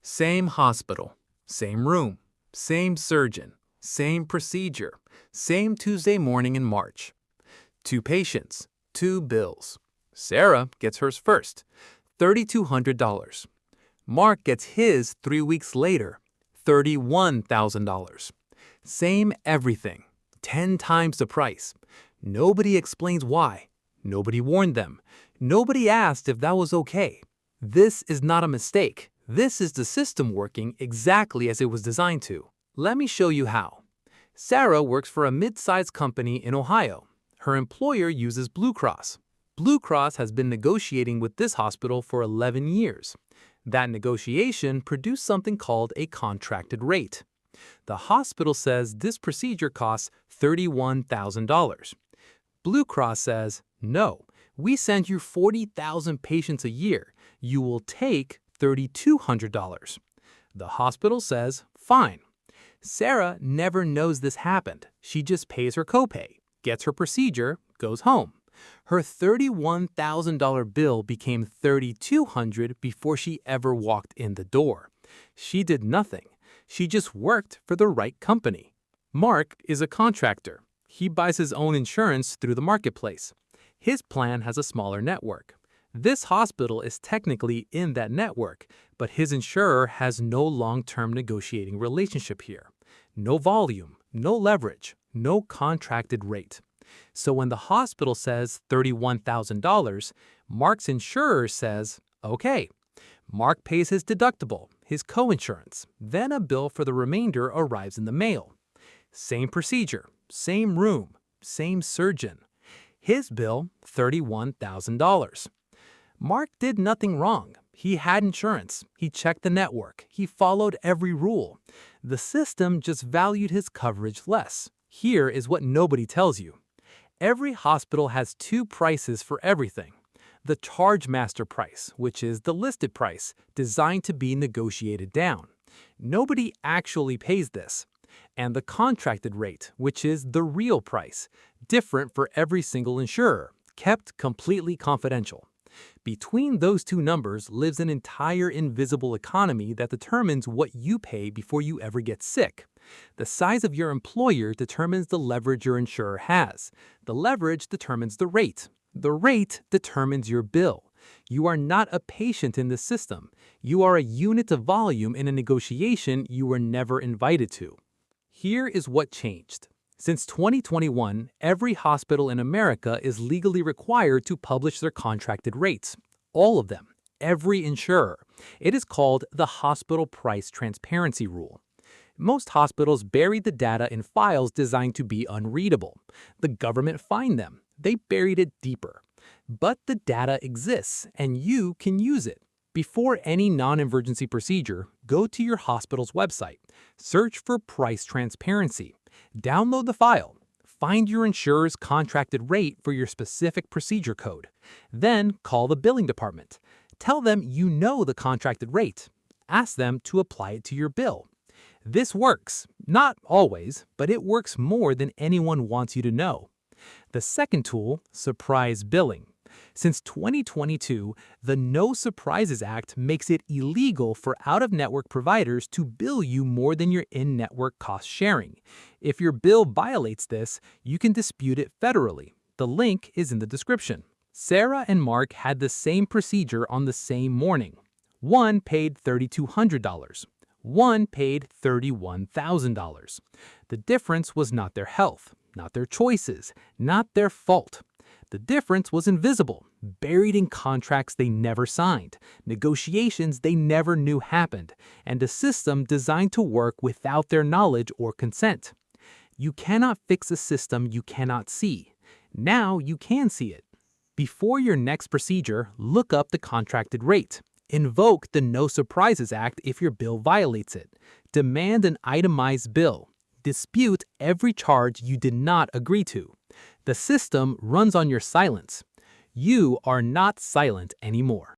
Same hospital, same room, same surgeon, same procedure, same Tuesday morning in March. Two patients, two bills. Sarah gets hers first, $3,200. Mark gets his 3 weeks later, $31,000. Same everything, 10 times the price. Nobody explains why. Nobody warned them. Nobody asked if that was okay. This is not a mistake. This is the system working exactly as it was designed to. Let me show you how. Sarah works for a mid-sized company in Ohio. Her employer uses Blue Cross. Blue Cross has been negotiating with this hospital for 11 years. That negotiation produced something called a contracted rate. The hospital says this procedure costs $31,000. Blue Cross says, no, we send you 40,000 patients a year. You will take $3,200. The hospital says, fine. Sarah never knows this happened. She just pays her copay, gets her procedure, goes home. Her $31,000 bill became $3,200 before she ever walked in the door. She did nothing. She just worked for the right company. Mark is a contractor. He buys his own insurance through the marketplace. His plan has a smaller network. This hospital is technically in that network, but his insurer has no long-term negotiating relationship here. No volume, no leverage, no contracted rate. So when the hospital says $31,000, Mark's insurer says, okay. Mark pays his deductible, his coinsurance, then a bill for the remainder arrives in the mail. Same procedure, same room, same surgeon. His bill, $31,000. Mark did nothing wrong. He had insurance. He checked the network. He followed every rule. The system just valued his coverage less. Here is what nobody tells you. Every hospital has two prices for everything. The Chargemaster price, which is the listed price, designed to be negotiated down. Nobody actually pays this. And the contracted rate, which is the real price, different for every single insurer, kept completely confidential. Between those two numbers lives an entire invisible economy that determines what you pay before you ever get sick. The size of your employer determines the leverage your insurer has. The leverage determines the rate. The rate determines your bill. You are not a patient in this system. You are a unit of volume in a negotiation you were never invited to. Here is what changed. Since 2021, every hospital in America is legally required to publish their contracted rates. All of them. Every insurer. It is called the Hospital Price Transparency Rule. Most hospitals bury the data in files designed to be unreadable. The government fined them. They buried it deeper. But the data exists, and you can use it. Before any non-emergency procedure, go to your hospital's website. Search for price transparency. Download the file. Find your insurer's contracted rate for your specific procedure code. Then call the billing department. Tell them you know the contracted rate. Ask them to apply it to your bill. This works. Not always, but it works more than anyone wants you to know. The second tool, surprise billing. Since 2022, the No Surprises Act makes it illegal for out-of-network providers to bill you more than your in-network cost sharing. If your bill violates this, you can dispute it federally. The link is in the description. Sarah and Mark had the same procedure on the same morning. One paid $3,200. One paid $31,000. The difference was not their health, not their choices, not their fault. The difference was invisible, buried in contracts they never signed, negotiations they never knew happened, and a system designed to work without their knowledge or consent. You cannot fix a system you cannot see. Now you can see it. Before your next procedure, look up the contracted rate. Invoke the No Surprises Act if your bill violates it. Demand an itemized bill. Dispute every charge you did not agree to. The system runs on your silence. You are not silent anymore.